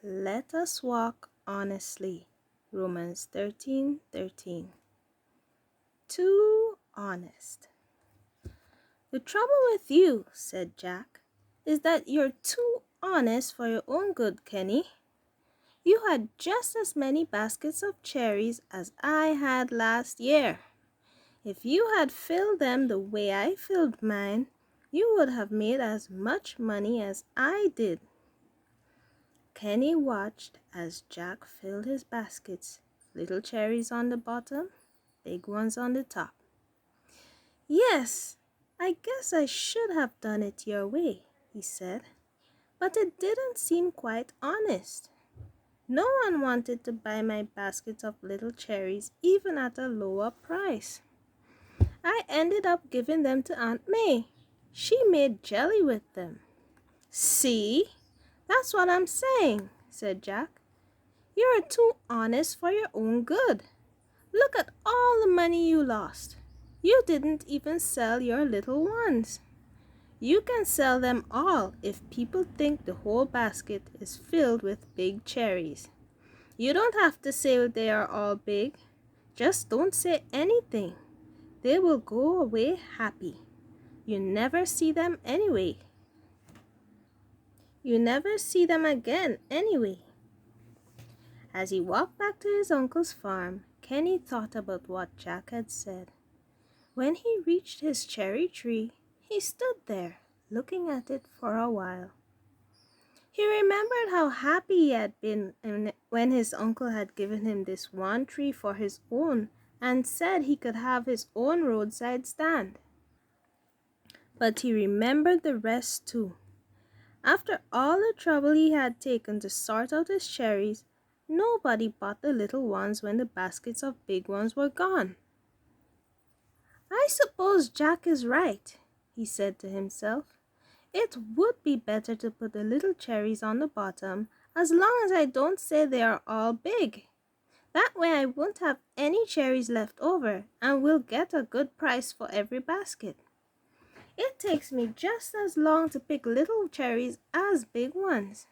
Let us walk honestly. Romans 13:13. Too honest. The trouble with you, said Jack, is that you're too honest for your own good, Kenny. You had just as many baskets of cherries as I had last year. If you had filled them the way I filled mine, you would have made as much money as I did. Kenny watched as Jack filled his baskets, little cherries on the bottom, big ones on the top. Yes, I guess I should have done it your way, he said, but it didn't seem quite honest. No one wanted to buy my basket of little cherries even at a lower price. I ended up giving them to Aunt May. She made jelly with them. See, that's what I'm saying, said Jack. You're too honest for your own good. Look at all the money you lost. You didn't even sell your little ones. You can sell them all if people think the whole basket is filled with big cherries. You don't have to say they are all big. Just don't say anything. They will go away happy. You never see them anyway. You never see them again anyway. As he walked back to his uncle's farm, Kenny thought about what Jack had said. When he reached his cherry tree, he stood there, looking at it for a while. He remembered how happy he had been when his uncle had given him this one tree for his own and said he could have his own roadside stand. But he remembered the rest too. After all the trouble he had taken to sort out his cherries, nobody bought the little ones when the baskets of big ones were gone. I suppose Jack is right, he said to himself. It would be better to put the little cherries on the bottom as long as I don't say they are all big. That way I won't have any cherries left over and will get a good price for every basket. It takes me just as long to pick little cherries as big ones.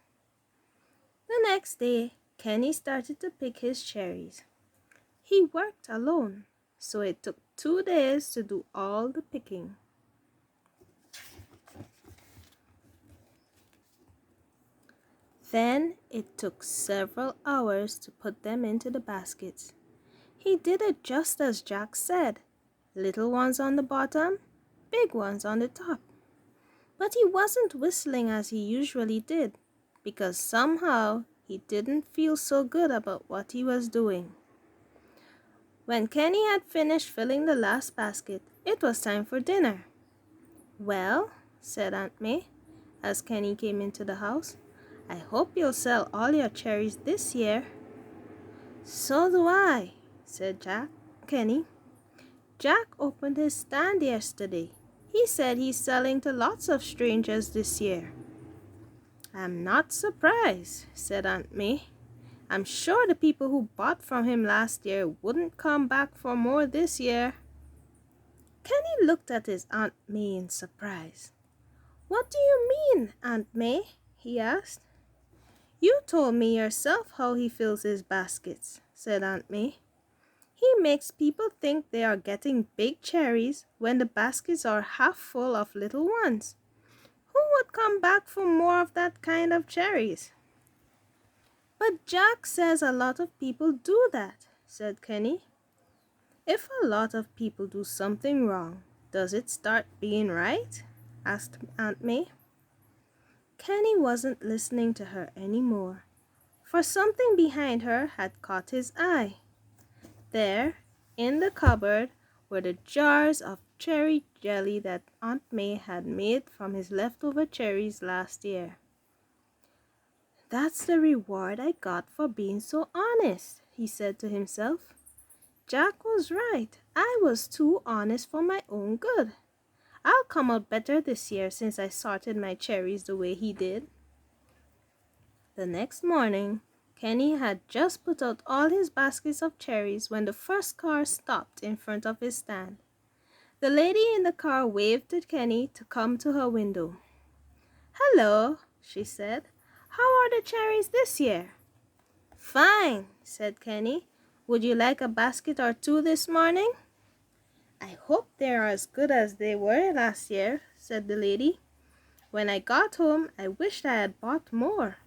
The next day, Kenny started to pick his cherries. He worked alone, so it took 2 days to do all the picking. Then it took several hours to put them into the baskets. He did it just as Jack said, little ones on the bottom, big ones on the top. But he wasn't whistling as he usually did, because somehow he didn't feel so good about what he was doing. When Kenny had finished filling the last basket, it was time for dinner. Well, said Aunt May, as Kenny came into the house, I hope you'll sell all your cherries this year. So do I, said Kenny. Jack opened his stand yesterday. He said he's selling to lots of strangers this year. I'm not surprised, said Aunt May. I'm sure the people who bought from him last year wouldn't come back for more this year. Kenny looked at his Aunt May in surprise. What do you mean, Aunt May? He asked. You told me yourself how he fills his baskets, said Aunt May. He makes people think they are getting big cherries when the baskets are half full of little ones. Who would come back for more of that kind of cherries? But Jack says a lot of people do that, said Kenny. If a lot of people do something wrong, does it start being right? Asked Aunt May. Kenny wasn't listening to her anymore, for something behind her had caught his eye. There, in the cupboard, were the jars of cherry jelly that Aunt May had made from his leftover cherries last year. That's the reward I got for being so honest, he said to himself. Jack was right. I was too honest for my own good. I'll come out better this year since I sorted my cherries the way he did. The next morning, Kenny had just put out all his baskets of cherries when the first car stopped in front of his stand. The lady in the car waved to Kenny to come to her window. Hello, she said. How are the cherries this year?" "Fine," said Kenny. "Would you like a basket or two this morning?" "I hope they are as good as they were last year," said the lady. "When I got home, I wished I had bought more."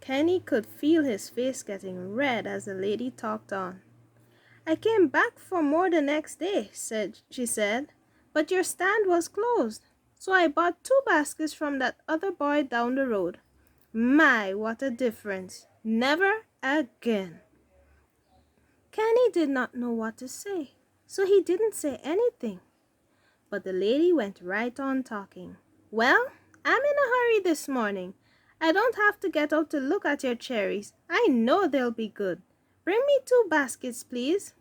Kenny could feel his face getting red as the lady talked on. "I came back for more the next day," she said, "but your stand was closed. So I bought 2 baskets from that other boy down the road. My, what a difference! Never again." Kenny did not know what to say, so he didn't say anything. But the lady went right on talking. "Well, I'm in a hurry this morning. I don't have to get out to look at your cherries. I know they'll be good. Bring me 2 baskets, please."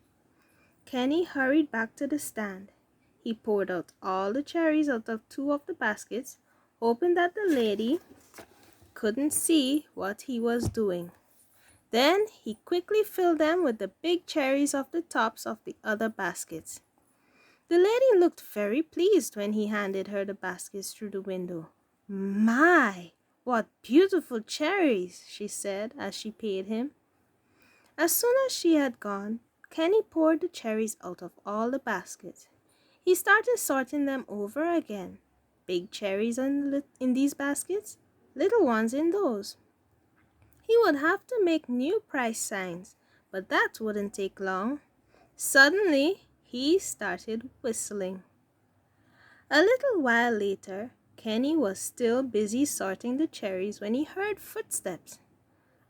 Kenny hurried back to the stand. He poured out all the cherries out of 2 of the baskets, hoping that the lady couldn't see what he was doing. Then he quickly filled them with the big cherries off the tops of the other baskets. The lady looked very pleased when he handed her the baskets through the window. "My, what beautiful cherries," she said as she paid him. As soon as she had gone, Kenny poured the cherries out of all the baskets. He started sorting them over again. Big cherries in these baskets, little ones in those. He would have to make new price signs, but that wouldn't take long. Suddenly, he started whistling. A little while later, Kenny was still busy sorting the cherries when he heard footsteps.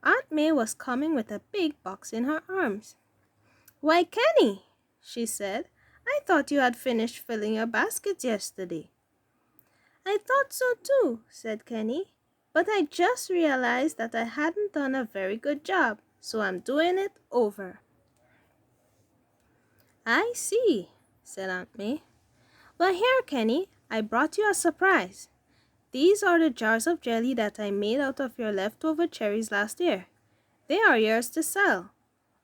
Aunt May was coming with a big box in her arms. "Why, Kenny," she said, "I thought you had finished filling your baskets yesterday." "I thought so too," said Kenny, "but I just realized that I hadn't done a very good job, so I'm doing it over." "I see," said Aunt May. "Well, here, Kenny, I brought you a surprise. These are the jars of jelly that I made out of your leftover cherries last year. They are yours to sell.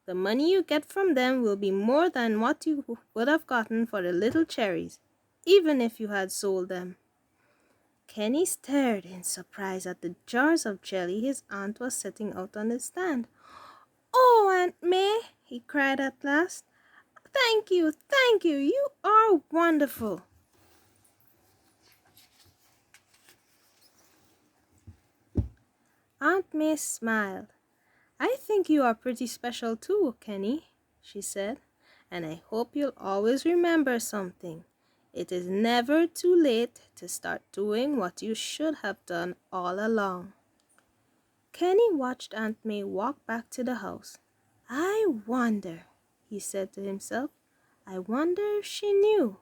The money you get from them will be more than what you would have gotten for the little cherries, even if you had sold them." Kenny stared in surprise at the jars of jelly his aunt was setting out on the stand. "Oh, Aunt May," he cried at last. Thank you, you are wonderful." Aunt May smiled. "I think you are pretty special too, Kenny," she said, "and I hope you'll always remember something. It is never too late to start doing what you should have done all along." Kenny watched Aunt May walk back to the house. "I wonder," he said to himself, "I wonder if she knew."